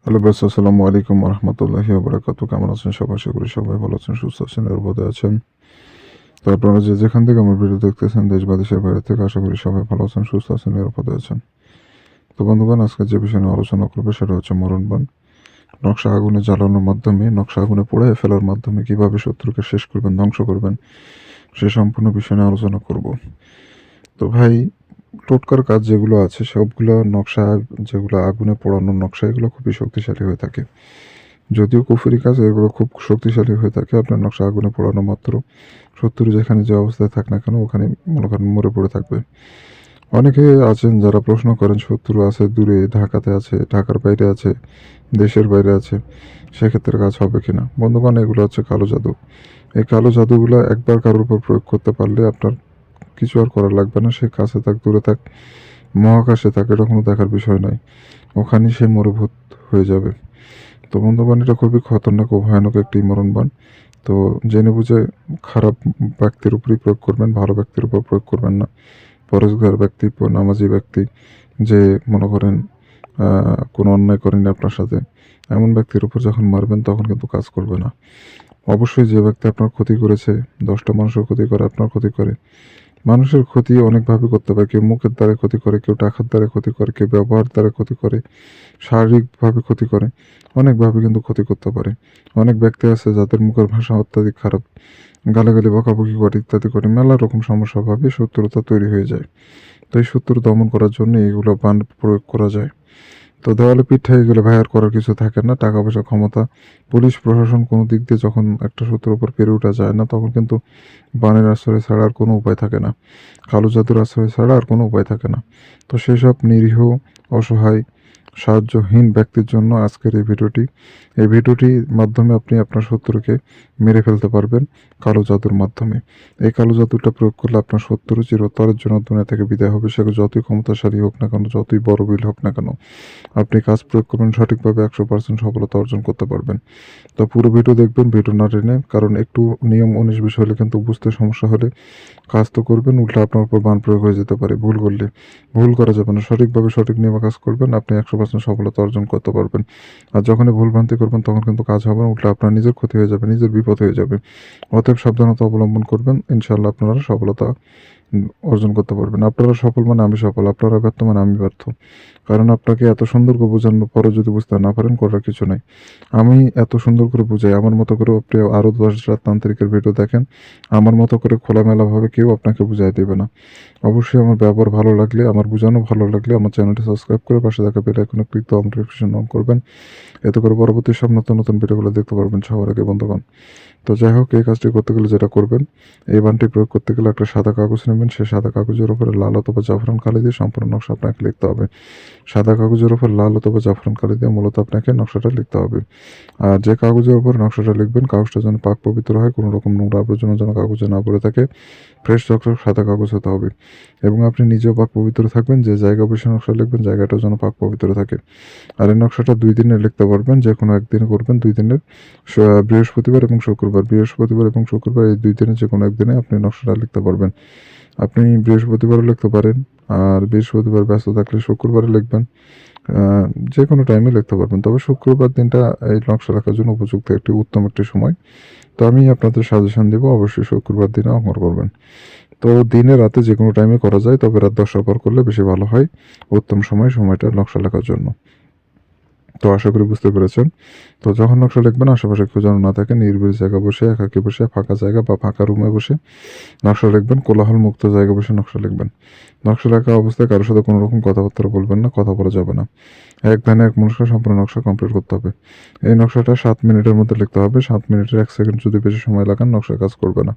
Hello brass, আসসালামু আলাইকুম রহমতুল্লাহি ওবরাকাতু। কেমন আছেন সবাই? আশা করি সবাই ভালো আছেন, সুস্থ আছেন, নিরাপদে আছেন। তো আপনারা যে যেখান থেকে আমার ভিডিও দেখতেছেন, দেশ বা দেশের বাইরে থেকে, আশা করি সবাই ভালো আছেন, সুস্থ আছেন, নিরাপদে আছেন। তো বন্ধুগণ, আজকে যে বিষয় নিয়ে আলোচনা করবো সেটা হচ্ছে মরণবাণ। নকশা আগুনে জ্বালানোর মাধ্যমে, নকশা আগুনে পোড়ায় ফেলার মাধ্যমে কিভাবে শত্রুকে শেষ করবেন, ধ্বংস করবেন, সে সম্পূর্ণ বিষয় নিয়ে আলোচনা করব। তো ভাই, টোটকার কাজ যেগুলো আছে সবগুলো নকশা, যেগুলো আগুনে পোড়ানোর নকশা, এগুলো খুবই শক্তিশালী হয়ে থাকে। যদিও কুফরি কাজ এগুলো খুব শক্তিশালী হয়ে থাকে, আপনার নকশা আগুনে পোড়ানো মাত্র শত্রু যেখানে যে অবস্থায় থাক না কেন ওখানে মনে করেন মরে পড়ে থাকবে। অনেকে আছেন যারা প্রশ্ন করেন শত্রু আছে দূরে, ঢাকাতে আছে, ঢাকার বাইরে আছে, দেশের বাইরে আছে, সেক্ষেত্রে কাজ হবে কিনা। বন্ধুগণ, এগুলো হচ্ছে কালো জাদু। এই কালো জাদুগুলো একবার কারোর উপর প্রয়োগ করতে পারলে আপনার কিছু আর করার লাগবে না। সে কাছে থাক, দূরে থাক, মহাকাশে থাক, এটা কোনো দেখার বিষয় নয়, ওখানেই সে মরুভূত হয়ে যাবে। তো বন্ধুবান, এটা খুবই খতরনাক ও ভয়ানক একটি মরণবাণ। তো জেনে বুঝে খারাপ ব্যক্তির উপরেই প্রয়োগ করবেন, ভালো ব্যক্তির উপর প্রয়োগ করবেন না। পরেশগার ব্যক্তি, নামাজি ব্যক্তি, যে মনে করেন কোনো অন্যায় করেনি আপনার সাথে, এমন ব্যক্তির উপর যখন মারবেন তখন কিন্তু কাজ করবে না। অবশ্যই যে ব্যক্তি আপনার ক্ষতি করেছে, 10টা মানুষের ক্ষতি করে, আপনার ক্ষতি করে, মানুষের ক্ষতি অনেকভাবে করতে পারে। কেউ মুখের দ্বারা ক্ষতি করে, কেউ টাকার দ্বারা ক্ষতি করে, কেউ ব্যবহার দ্বারা ক্ষতি করে, শারীরিকভাবে ক্ষতি করে, অনেকভাবে কিন্তু ক্ষতি করতে পারে। অনেক ব্যক্তি আছে যাদের মুখের ভাষা অত্যাধিক খারাপ, গালাগালি বকাবকি করে, ইত্যাদি করে মেলা রকম সমস্যা ভাবে শত্রুতা তৈরি হয়ে যায়। তো এই শত্রু দমন করার জন্য এগুলো বান প্রয়োগ করা যায়। তো দেওয়ালে পিঠ থেকে গেলে ভাই আর করার কিছু থাকে না। টাকা পয়সা, ক্ষমতা, পুলিশ প্রশাসন কোনো দিক দিয়ে যখন একটা শত্রুর উপর পেরে ওঠা যায় না, তখন কিন্তু বানের আশ্রয় ছাড়া আর কোনো উপায় থাকে না, কালো জাদুর আশ্রয় ছাড়া আর কোনো উপায় থাকে না। তো সেসব নিরীহ, অসহায়, সাহায্যহীন ব্যক্তির জন্য আজকের এই ভিডিওটি। এই ভিডিওটির মাধ্যমে আপনি আপনার শত্রুকে মেরে ফেলতে পারবেন কালো জাদুর মাধ্যমে। এই কালো জাদুটা প্রয়োগ করলে আপনার শত্রু চিরতরের জন্য দুনিয়া থেকে বিদায় হবে। সে যতই ক্ষমতাশালী হোক না কেন, যতই বড় বিল হোক না কেন, আপনি কাজ প্রয়োগ করবেন সঠিকভাবে, 100% সফলতা অর্জন করতে পারবেন। তো পুরো ভিডিও দেখবেন, ভিডিও না টেনে, কারণ একটু নিয়ম 19 বিষয় হলে কিন্তু বুঝতে সমস্যা হলে কাজ তো করবেন, উল্টা আপনার উপর বান প্রয়োগ হয়ে যেতে পারে। ভুল করলে ভুল করা যাবে না, সঠিকভাবে সঠিক নিয়মে কাজ করবেন, আপনি 100% সফলতা অর্জন করতে পারবেন। আর যখনই ভুল ভ্রান্তি করবেন তখন কিন্তু কাজ হবে না, উল্টা আপনার নিজের ক্ষতি হয়ে যাবে, নিজের বিপদ হয়ে যাবে। অতএব সাবধানতা অবলম্বন করবেন, ইনশাআল্লাহ আপনারা সফলতা অর্জন করতে পারবেন। আপনারা সফল মানে আমি সফল, আপনারা ব্যর্থ মানে আমি ব্যর্থ। কারণ আপনাকে এত সুন্দর করে বোঝানোর পরও যদি বুঝতে না পারেন, করার কিছু নাই। আমি এত সুন্দর করে বুঝাই, আমার মতো করে আপনি আরও 10 রাত তান্ত্রিকের ভিডিও দেখেন, আমার মতো করে খোলামেলাভাবে কেউ আপনাকে বুঝাই দেবে না। অবশ্যই আমার ব্যবহার ভালো লাগলে, আমার বোঝানো ভালো লাগলে আমার চ্যানেলটি সাবস্ক্রাইব করে পাশে থাকা বেল আইকনে ক্লিক দিয়ে নোটিফিকেশন অন করবেন। এতে করে পরবর্তী সব নতুন নতুন ভিডিওগুলো দেখতে পারবেন সবার আগে, বন্ধুগণ। তো যাই হোক, এই কাজটি করতে গেলে যেটা করবেন, এই বানটি প্রয়োগ করতে গেলে একটা সাদা কাগজ নেবেন। সেই সাদা কাগজের উপরে লাল অথবা জাফরান কালি দিয়ে সম্পূর্ণ নকশা আপনাকে লিখতে হবে। সাদা কাগজের উপর লাল অথবা জাফরান কালি দিয়ে মূলত আপনাকে নকশাটা লিখতে হবে। আর যে কাগজের উপর নকশাটা লিখবেন, কাগজটা যেন পাক পবিত্র হয়, কোনো রকম নোংরা আবর্জনা যেন কাগজে না পড়ে থাকে, ফ্রেশ চকচক সাদা কাগজ হতে হবে। এবং আপনি নিজেও পাক পবিত্র থাকবেন, যে জায়গা বসে নকশা লিখবেন জায়গাটাও যেন পাক পবিত্র থাকে। আর এই নকশাটা 2 দিনে লিখতে পারবেন, যে কোনো একদিনে করবেন। 2 দিনের বৃহস্পতিবার এবং শুক্রবার, বৃহস্পতিবার এবং শুক্রবার এই 2 দিনে যে কোনো একদিনে আপনি নকশাটা লিখতে পারবেন। আপনি বৃহস্পতিবারও লিখতে পারেন, আর বৃহস্পতিবার ব্যস্ত থাকলে শুক্রবারে লিখবেন। যে কোনো টাইমে লিখতে পারবেন, তবে শুক্রবার দিনটা এই নকশা লেখার জন্য উপযুক্ত একটি উত্তম একটি সময়। তো আমি আপনাদের সাজেশন দেবো, অবশ্যই শুক্রবার দিনে অঙ্কন করবেন। তো দিনে রাতে যে কোনো টাইমে করা যায়, তবে রাত 10টার পর করলে বেশি ভালো হয়, উত্তম সময়টা নকশা লেখার জন্য। তো আশা করি বুঝতে পেরেছেন। তো যখন নকশা লিখবেন, আশেপাশে কেউ যেন না থাকে, নিরিবিলি জায়গা বসে, একাকী বসে, ফাঁকা জায়গা বা ফাঁকা রুমে বসে নকশা লিখবেন। কোলাহল মুক্ত জায়গায় বসে নকশা লিখবেন। নকশা লেখা অবস্থায় কারোর সাথে কোনো রকম কথাবার্তা বলবেন না, কথা বলা যাবে না। এক ধ্যানে এক মনস্কে সম্পূর্ণ নকশা কমপ্লিট করতে হবে। এই নকশাটা 7 মিনিটের মধ্যে লিখতে হবে। 7 মিনিটের 1 সেকেন্ড যদি বেশি সময় লাগান, নকশার কাজ করবে না।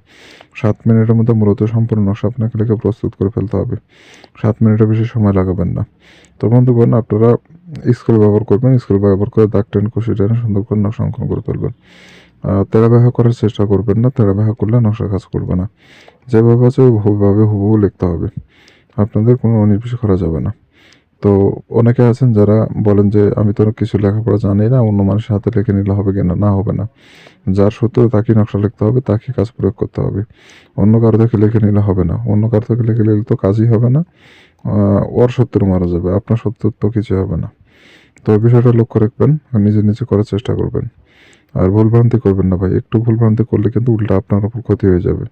7 মিনিটের মধ্যে মূলত সম্পূর্ণ নকশা আপনাকে লিখে প্রস্তুত করে ফেলতে হবে। 7 মিনিটের বেশি সময় লাগাবেন না। তো বন্ধুগণ, আপনারা স্কেল ব্যবহার করবেন, স্কেল ব্যবহার করে দাগ টেনে, কুশি টেনে সুন্দর করে নকশা অঙ্কন করে তুলবেন। তেড়া ব্যাহা করার চেষ্টা করবেন না, তেড়া ব্যাহা করলে নকশা কাজ করবে না। যেভাবে আছে ওইভাবে হুবহু লিখতে হবে, আপনাদের কোনো উনিশ করা যাবে না। তো অনেকে আছেন যারা বলেন যে আমি তো কিছু লেখাপড়া জানি না, অন্য মানুষের হাতে লিখে নিলে হবে কিনা। না, হবে না। যার সত্য তাকে নকশা লিখতে হবে, তাকে কাজ প্রয়োগ করতে হবে। অন্য কারো থেকে লিখে নিলে হবে না, অন্য কারো থেকে লিখে নিলে তো কাজই হবে না। ওর শত্রু মারা যাবে, আপনার শত্রুর তো কিছু হবে না। তো এই বিষয়টা লক্ষ্য রাখবেন আর নিজে নিজে করার চেষ্টা করবেন। আর ভুলভ্রান্তি করবেন না ভাই, একটু ভুলভ্রান্তি করলে কিন্তু উল্টা আপনার উপর ক্ষতি হয়ে যাবে,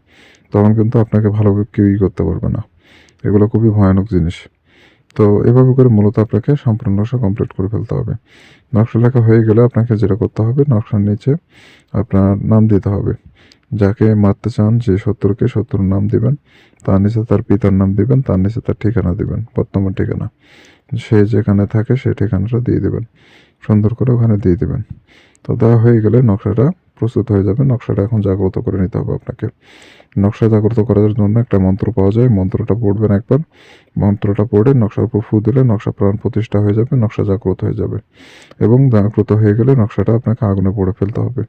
তখন কিন্তু আপনাকে ভালো কেউই করতে পারবে না। এগুলো খুবই ভয়ানক জিনিস। তো এভাবে করে মূলত আপনাকে সম্পূর্ণ নকশা কমপ্লিট করে ফেলতে হবে। নকশা লেখা হয়ে গেলে আপনাকে যেটা করতে হবে, নকশার নিচে আপনার নাম দিতে হবে। যাকে মারতে চান যে শত্রুকে, শত্রুর নাম দিবেন, তার নিচে তার পিতার নাম দিবেন, তার নিচে তার ঠিকানা দিবেন, বর্তমান ঠিকানা। সে যেখানে থাকে সেই ঠিকানাটা দিয়ে দেবেন, সুন্দর করে ওখানে দিয়ে দেবেন। তো দেওয়া হয়ে গেলে নকশাটা প্রস্তুত হয়ে যাবে। নকশাটা এখন জাগ্রত করে নিতে হবে আপনাকে। নকশা জাগ্রত করার জন্য একটা মন্ত্র পাওয়া যায়, মন্ত্রটা পড়বেন একবার। মন্ত্রটা পড়ে নকশার উপর ফু দিলে নকশা প্রাণ প্রতিষ্ঠা হয়ে যাবে, নকশা জাগ্রত হয়ে যাবে। এবং জাগ্রত হয়ে গেলে নকশাটা আপনাকে আগুনে পোড়ে ফেলতে হবে।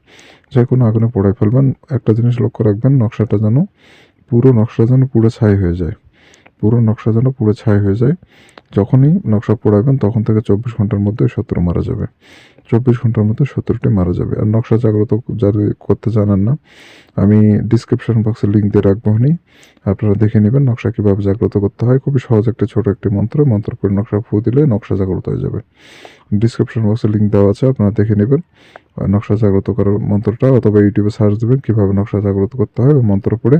যে কোনো আগুনে পোড়ায় ফেলবেন। একটা জিনিস লক্ষ্য রাখবেন, নকশাটা যেন পুরো নকশা যেন পুরো ছাই হয়ে যায়, পুরো নকশা যেন পুরো ছাই হয়ে যায়। যখনই নকশা পোড়াবেন তখন থেকে 24 ঘন্টার মধ্যে শত্রু মারা যাবে। 24 ঘন্টার মধ্যে শত্রুটি মারা যাবে। আর নকশা জাগ্রত যারা করতে জানেন না, আমি ডিসক্রিপশন বক্সে লিঙ্ক দিয়ে রাখবো, আপনারা দেখে নেবেন নকশা কীভাবে জাগ্রত করতে হয়। খুবই সহজ একটা ছোট একটি মন্ত্র করে নকশা ফু দিলে নকশা জাগ্রত হয়ে যাবে। ডিসক্রিপশন বক্সে লিঙ্ক দেওয়া আছে, আপনারা দেখে নেবেন নকশা জাগ্রত করার মন্ত্রটা, অথবা ইউটিউবে সার্চ দেবেন কীভাবে নকশা জাগ্রত করতে হয়। মন্ত্র পড়ে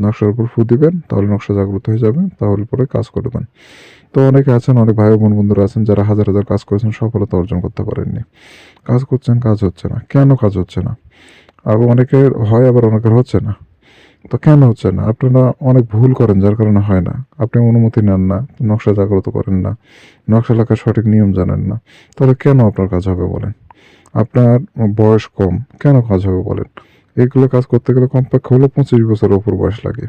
নকশার উপর ফু দিবেন, তাহলে নকশা জাগ্রত হয়ে যাবে, তাহলে পরে কাজ করবেন। তো অনেকে আছেন, অনেক ভাই বোন বন্ধুরা আছেন যারা হাজার হাজার কাজ করেছেন, সফলতা অর্জন করতে পারেননি। কাজ করছেন, কাজ হচ্ছে না, কেন কাজ হচ্ছে না? আর অনেকের হয়, আবার অনেকের হচ্ছে না। তো কেন হচ্ছে না? আপনারা অনেক ভুল করেন যার কারণে হয় না। আপনি অনুমতি নেন না, নকশা জাগ্রত করেন না, নকশা লেখার সঠিক নিয়ম জানেন না। তাহলে কেন আপনার কাজ হবে বলেন? আপনার বয়স কম, কেন কাজ হবে বলেন? এগুলো কাজ করতে গেলে কমপক্ষে হলো 25 বছরের ওপর বয়স লাগে।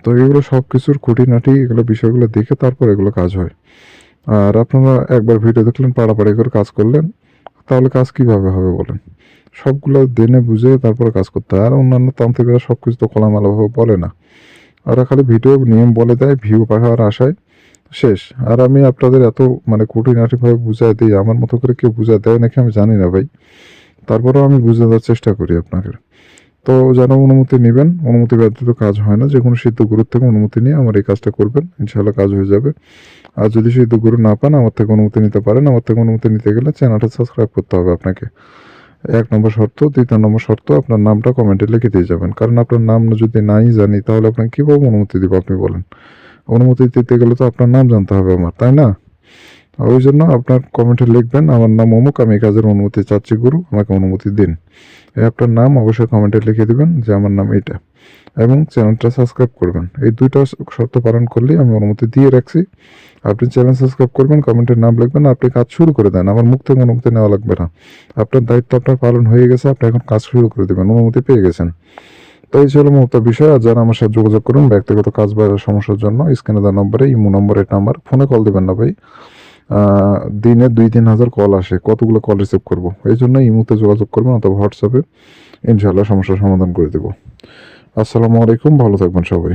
তো এগুলো সব কিছুর খুঁটিনাটি এগুলো বিষয়গুলো দেখে তারপর এগুলো কাজ হয়। আর আপনারা একবার ভিডিও দেখলেন, পাড়াপাড়ি করে কাজ করলেন, তাহলে কাজ কিভাবে হবে বলেন? সবগুলো জেনে বুঝে তারপরে কাজ করতে হয়। আর অন্যান্য তান্ত্রিকরা সব কিছু তো খোলামেলাভাবে বলে না। ওরা খালি ভিডিও নিয়ম বলে দেয় ভিউ পাওয়ার আশায়, শেষ। আর আমি আপনাদের এত খুঁটিনাটিভাবে বুঝাই দিই, আমার মতো করে কেউ বুঝায় দেয় নাকি আমি জানি না ভাই। তারপরেও আমি বুঝে দেওয়ার চেষ্টা করি আপনাকে। তো যারা অনুমতি নেবেন, অনুমতি ব্যতীত কাজ হয় না। যে কোনো সিদ্ধ গুরুর থেকে অনুমতি নিয়ে আমার এই কাজটা করবেন, ইনশাআল্লাহ কাজ হয়ে যাবে। আর যদি সিদ্ধ গুরু না পান, আমার থেকে অনুমতি নিতে পারেন। আমার থেকে অনুমতি নিতে গেলে চ্যানেলটা সাবস্ক্রাইব করতে হবে আপনাকে, 1 নম্বর শর্ত। 2 নম্বর শর্ত, আপনার নামটা কমেন্টে লিখে দিয়ে যাবেন। কারণ আপনার নাম যদি নাই জানি, তাহলে আপনাকে কীভাবে অনুমতি দিব আপনি বলেন? অনুমতি দিতে গেলে তো আপনার নাম জানতে হবে আমার, তাই না? ওই জন্য আপনার কমেন্টে লিখবেন, আমার নাম অমুক, আমি এই কাজের অনুমতি চাচ্ছি গুরু, আমাকে অনুমতি দিন। আপনার নাম অবশ্যই কমেন্টে লিখে দিবেন যে আমার নাম এইটা, এবং চ্যানেলটা সাবস্ক্রাইব করবেন। এই 2টা শর্ত পালন করলেই আমি অনুমতি দিয়ে রাখছি। আপনি চ্যানেল সাবস্ক্রাইব করবেন, কমেন্টে নাম লিখবেন, আপনি কাজ শুরু করে দেন। আমার মুখ থেকে অনুমতি নেওয়া লাগবে না। আপনার দায়িত্ব আপনার পালন হয়ে গেছে, আপনি এখন কাজ শুরু করে দেবেন, অনুমতি পেয়ে গেছেন। তো এই ছিল মূলত বিষয়। আর যারা আমার সাথে যোগাযোগ করুন ব্যক্তিগত কাজ বা সমস্যার জন্য, স্ক্রিনে দেওয়া নম্বরে, ইমো নম্বর, এটা নাম্বার, ফোনে কল দেবেন না ভাই। দিনে 2-3 হাজার কল আসে, কতগুলো কল রিসিভ করবো? এই জন্য ইমোতে যোগাযোগ করবেন অথবা হোয়াটসঅ্যাপে, ইনশাআল্লাহ সমস্যার সমাধান করে দেবো। আসসালামু আলাইকুম, ভালো থাকবেন সবাই।